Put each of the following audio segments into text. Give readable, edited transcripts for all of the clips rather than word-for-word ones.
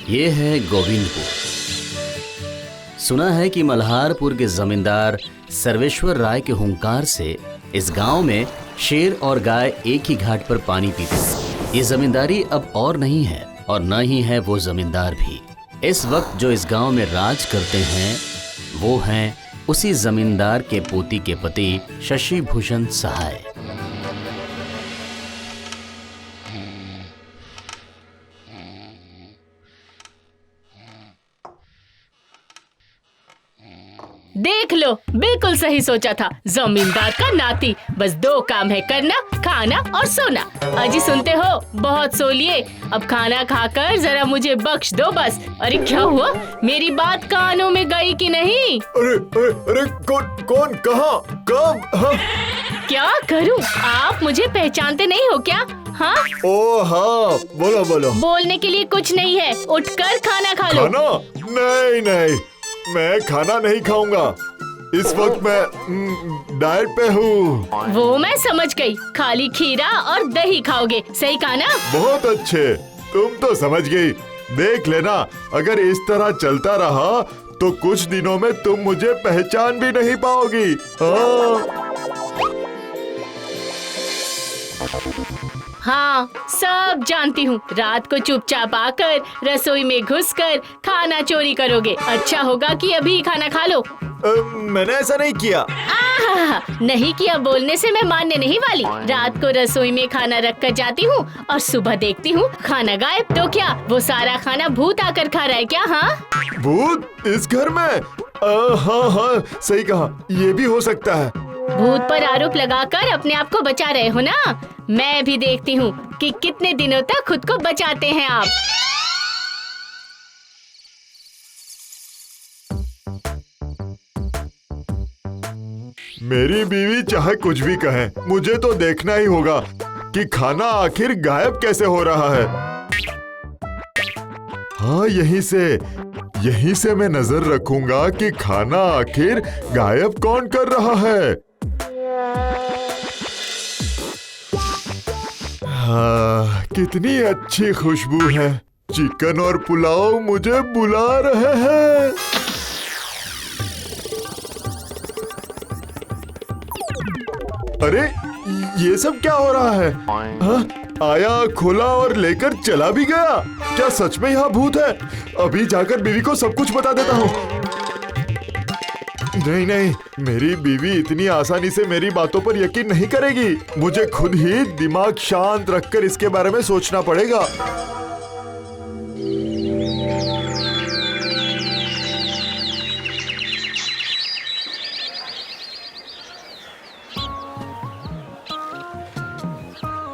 ये है गोविंदपुर। सुना है कि मल्हारपुर के जमींदार सर्वेश्वर राय के हुंकार से इस गांव में शेर और गाय एक ही घाट पर पानी पीते थे। ये जमींदारी अब और नहीं है और न ही है वो जमींदार भी। इस वक्त जो इस गांव में राज करते हैं वो हैं उसी जमींदार के पोती के पति शशि भूषण सहाय। देख लो, बिल्कुल सही सोचा था। जमींदार का नाती, बस दो काम है करना, खाना और सोना। अजी सुनते हो, बहुत सो लिए, अब खाना खाकर जरा मुझे बख्श दो बस। अरे क्या हुआ, मेरी बात कानों में गई कि नहीं? अरे अरे अरे कौन कहाँ कब? हाँ? क्या करूं, आप मुझे पहचानते नहीं हो क्या? हाँ? ओ हाँ, बोलो बोलो। बोलने के लिए कुछ नहीं है, उठकर खाना खा लो। खाना? नहीं नहीं, मैं खाना नहीं खाऊंगा। इस वक्त मैं डाइट पे हूँ। वो मैं समझ गई, खाली खीरा और दही खाओगे, सही कहा ना? बहुत अच्छे, तुम तो समझ गई। देख लेना, अगर इस तरह चलता रहा तो कुछ दिनों में तुम मुझे पहचान भी नहीं पाओगी। हाँ, सब जानती हूँ। रात को चुपचाप आकर रसोई में घुसकर खाना चोरी करोगे। अच्छा होगा कि अभी खाना खा लो। मैंने ऐसा नहीं किया। नहीं किया बोलने से मैं मानने नहीं वाली। रात को रसोई में खाना रख कर जाती हूँ और सुबह देखती हूँ खाना गायब। तो क्या वो सारा खाना भूत आकर खा रहा है क्या? हाँ, भूत इस घर में? हाँ हाँ, सही कहा, ये भी हो सकता है। भूत पर आरोप लगाकर अपने आप को बचा रहे हो ना? मैं भी देखती हूँ कि कितने दिनों तक खुद को बचाते हैं आप। मेरी बीवी चाहे कुछ भी कहे, मुझे तो देखना ही होगा कि खाना आखिर गायब कैसे हो रहा है। हाँ, यहीं से मैं नजर रखूंगा कि खाना आखिर गायब कौन कर रहा है। हाँ, कितनी अच्छी खुशबू है। चिकन और पुलाव मुझे बुला रहे हैं। अरे ये सब क्या हो रहा है? हाँ, आया, खोला और लेकर चला भी गया। क्या सच में यहाँ भूत है? अभी जाकर बीवी को सब कुछ बता देता हूँ। नहीं नहीं, मेरी बीवी इतनी आसानी से मेरी बातों पर यकीन नहीं करेगी। मुझे खुद ही दिमाग शांत रखकर इसके बारे में सोचना पड़ेगा।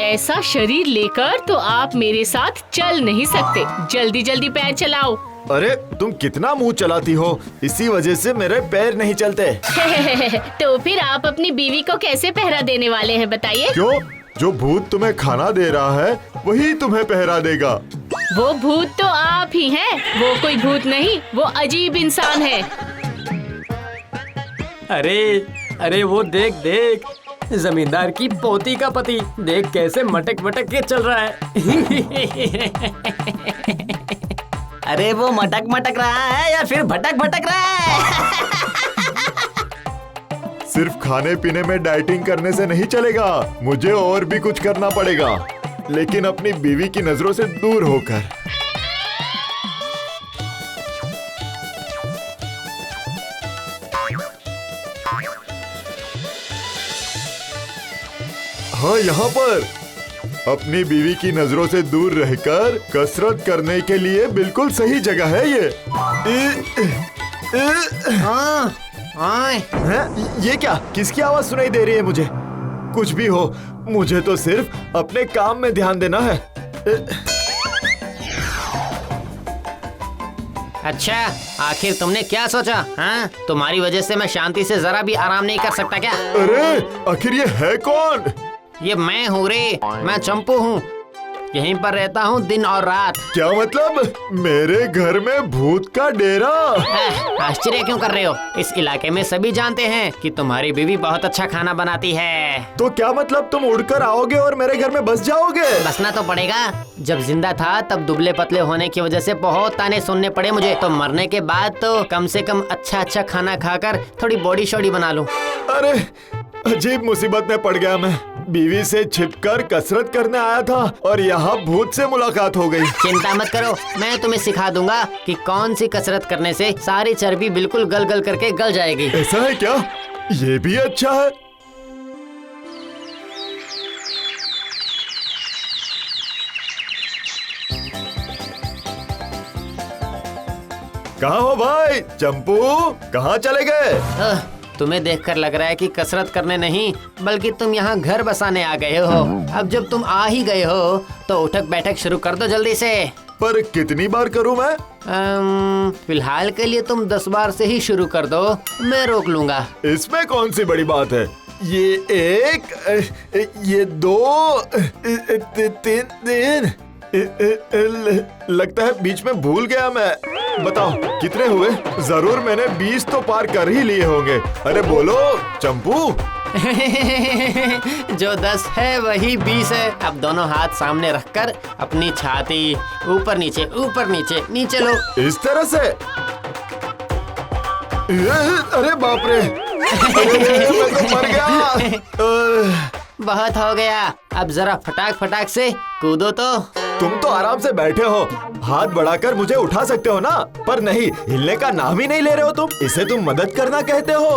ऐसा शरीर लेकर तो आप मेरे साथ चल नहीं सकते। जल्दी जल्दी पैर चलाओ। अरे तुम कितना मुंह चलाती हो, इसी वजह से मेरे पैर नहीं चलते। तो फिर आप अपनी बीवी को कैसे पहरा देने वाले हैं, बताइए? क्यों? जो भूत तुम्हें खाना दे रहा है वही तुम्हें पहरा देगा। वो भूत तो आप ही हैं। वो कोई भूत नहीं, वो अजीब इंसान है। अरे अरे वो देख देख, जमींदार की पोती का पति, देख कैसे मटक मटक के चल रहा है। अरे वो मटक मटक रहा है या फिर भटक भटक रहा है? सिर्फ खाने पीने में डाइटिंग करने से नहीं चलेगा, मुझे और भी कुछ करना पड़ेगा, लेकिन अपनी बीवी की नजरों से दूर होकर। हाँ, यहाँ पर अपनी बीवी की नजरों से दूर रहकर कसरत करने के लिए बिल्कुल सही जगह है ये। ये क्या? किसकी आवाज सुनाई दे रही है मुझे? कुछ भी हो, मुझे तो सिर्फ अपने काम में ध्यान देना है। अच्छा, आखिर तुमने क्या सोचा? हाँ, तुम्हारी वजह से मैं शांति से जरा भी आराम नहीं कर सकता क्या? अरे आखिर ये है कौन? ये मैं हूँ रे, मैं चंपू हूँ। यहीं पर रहता हूँ दिन और रात। क्या मतलब? मेरे घर में भूत का डेरा? आश्चर्य क्यों कर रहे हो? इस इलाके में सभी जानते हैं कि तुम्हारी बीवी बहुत अच्छा खाना बनाती है। तो क्या मतलब तुम उड़कर आओगे और मेरे घर में बस जाओगे? बसना तो पड़ेगा। जब जिंदा था तब दुबले पतले होने की वजह से बहुत ताने सुनने पड़े मुझे, तो मरने के बाद तो कम से कम अच्छा खाना खाकर थोड़ी बॉडी शॉडी बना लूं। अरे अजीब मुसीबत में पड़ गया मैं। बीवी से छिपकर कसरत करने आया था और यहाँ भूत से मुलाकात हो गई। चिंता मत करो, मैं तुम्हें सिखा दूंगा कि कौन सी कसरत करने से सारी चर्बी बिल्कुल गल गल करके गल जाएगी। ऐसा है क्या? ये भी अच्छा है। कहाँ हो भाई? चंपू कहाँ चले गए? तुम्हें देखकर लग रहा है कि कसरत करने नहीं बल्कि तुम यहाँ घर बसाने आ गए हो। अब जब तुम आ ही गए हो तो उठक बैठक शुरू कर दो जल्दी से। पर कितनी बार करूँ मैं? फिलहाल के लिए तुम 10 बार से ही शुरू कर दो, मैं रोक लूंगा। इसमें कौन सी बड़ी बात है? ये 1, ये 2, 3 लगता है बीच में भूल गया मैं। बताओ कितने हुए? जरूर मैंने 20 तो पार कर ही लिए होंगे। अरे बोलो चंपू। जो 10 है वही 20 है। अब दोनों हाथ सामने रखकर अपनी छाती ऊपर नीचे नीचे लो। इस तरह से? अरे बाप रे, अरे मैं तो मर गया। बहुत हो गया, अब जरा फटाक से कूदो तो। तुम तो आराम से बैठे हो, हाथ बढ़ाकर मुझे उठा सकते हो ना, पर नहीं, हिलने का नाम ही नहीं ले रहे हो तुम। इसे तुम मदद करना कहते हो?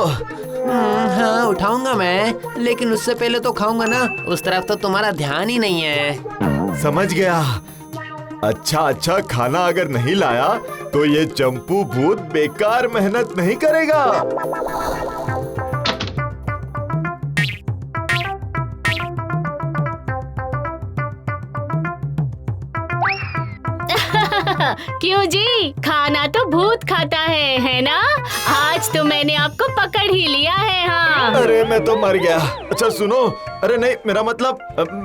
हाँ उठाऊंगा मैं, लेकिन उससे पहले तो खाऊंगा ना। उस तरफ तो तुम्हारा ध्यान ही नहीं है। समझ गया। अच्छा खाना अगर नहीं लाया तो ये चंपू भूत बेकार मेहनत नहीं करेगा। क्यों जी, खाना तो भूत खाता है ना? आज तो मैंने आपको पकड़ ही लिया है। हाँ अरे मैं तो मर गया। अच्छा सुनो, अरे नहीं, मेरा मतलब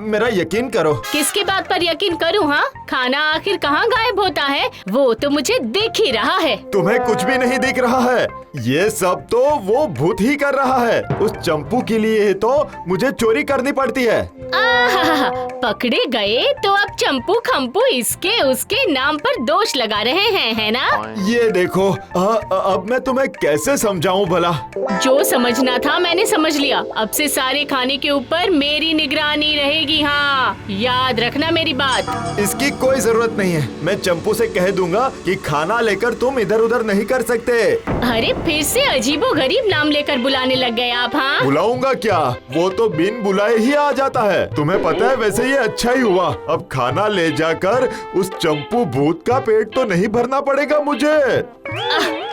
मेरा यकीन करो। किसकी बात पर यकीन करूँ? हाँ, खाना आखिर कहाँ गायब होता है वो तो मुझे दिख ही रहा है। तुम्हें कुछ भी नहीं दिख रहा है, ये सब तो वो भूत ही कर रहा है। उस चंपू के लिए तो मुझे चोरी करनी पड़ती है। पकड़े गए तो अब चंपू खम्पू इसके उसके नाम पर दोष लगा रहे हैं, है ना? ये देखो, अब मैं तुम्हें कैसे समझाऊं भला? जो समझना था मैंने समझ लिया। अब से सारे खाने के ऊपर मेरी निगरानी रहेगी। हाँ, याद रखना मेरी बात। इसकी कोई जरूरत नहीं है, मैं चंपू से कह दूंगा कि खाना लेकर तुम इधर उधर नहीं कर सकते। अरे फिर से अजीबोगरीब नाम लेकर बुलाने लग गए आप। हाँ, बुलाऊंगा क्या? वो तो बिन बुलाए ही आ जाता है। तुम्हें पता है, वैसे ये अच्छा ही हुआ। अब खाना ले जाकर उस चंपू भूत का पेट तो नहीं भरना पड़ेगा मुझे।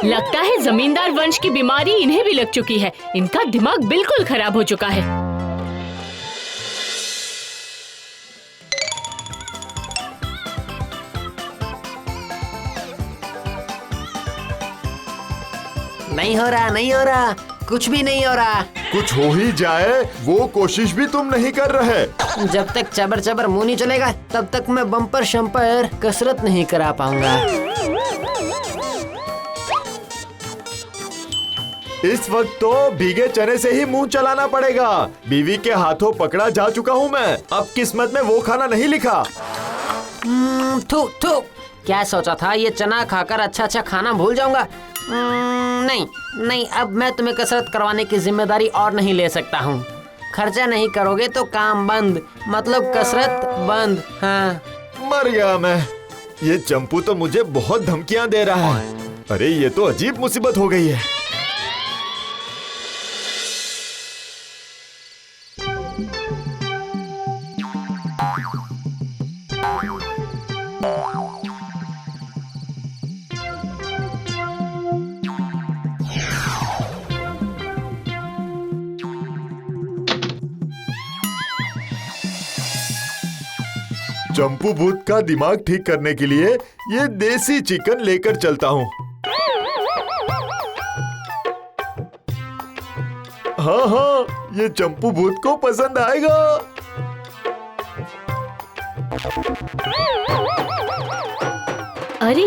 लगता है जमींदार वंश की बीमारी इन्हें भी लग चुकी है। इनका दिमाग बिल्कुल खराब हो चुका है। नहीं हो रहा, कुछ भी नहीं हो रहा। कुछ हो ही जाए वो कोशिश भी तुम नहीं कर रहे। जब तक चबर चबर मुंह नहीं चलेगा तब तक मैं बम्पर शम्पर कसरत नहीं करा पाऊंगा। इस वक्त तो भीगे चने से ही मुंह चलाना पड़ेगा। बीवी के हाथों पकड़ा जा चुका हूँ मैं। अब किस्मत में वो खाना नहीं लिखा। थू थू, क्या सोचा था ये चना खाकर अच्छा खाना भूल जाऊंगा? नहीं, अब मैं तुम्हें कसरत करवाने की जिम्मेदारी और नहीं ले सकता हूँ। खर्चा नहीं करोगे तो काम बंद, मतलब कसरत बंद। हाँ, मर गया मैं। ये चंपू तो मुझे बहुत धमकियां दे रहा है। अरे ये तो अजीब मुसीबत हो गई है। चंपू भूत का दिमाग ठीक करने के लिए ये देसी चिकन लेकर चलता हूँ। हाँ, ये चंपू भूत को पसंद आएगा। अरे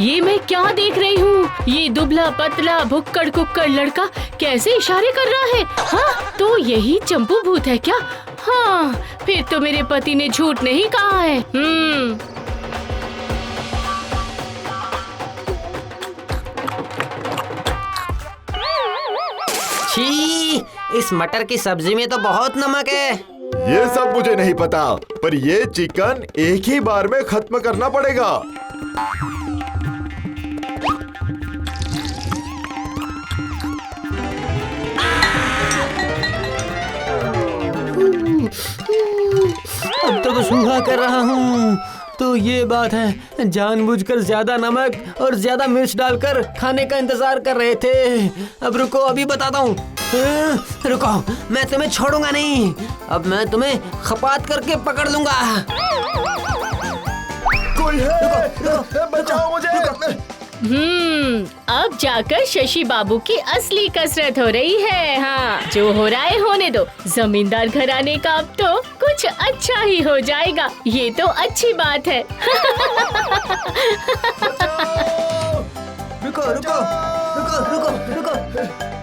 ये मैं क्या देख रही हूँ? ये दुबला पतला भुक्कड़ कुक्कड़ लड़का कैसे इशारे कर रहा है? हाँ, तो यही चंपू भूत है क्या? हाँ, फिर तो मेरे पति ने झूठ नहीं कहा है। छी, इस मटर की सब्जी में तो बहुत नमक है। ये सब मुझे नहीं पता, पर ये चिकन एक ही बार में खत्म करना पड़ेगा। अब तो सूखा कर रहा हूँ। तो ये बात है, जानबूझकर ज्यादा नमक और ज्यादा मिर्च डालकर खाने का इंतजार कर रहे थे। अब रुको, अभी बताता हूँ। रुको, मैं तुम्हें छोड़ूंगा नहीं। अब मैं तुम्हें खपात करके पकड़ लूंगा। कोई है? बचाओ मुझे। अब जाकर शशि बाबू की असली कसरत हो रही है। हाँ, जो हो रहा है होने दो। जमींदार घराने का अब तो कुछ अच्छा ही हो जाएगा। ये तो अच्छी बात है। रुको रुको रुको रुको रुको।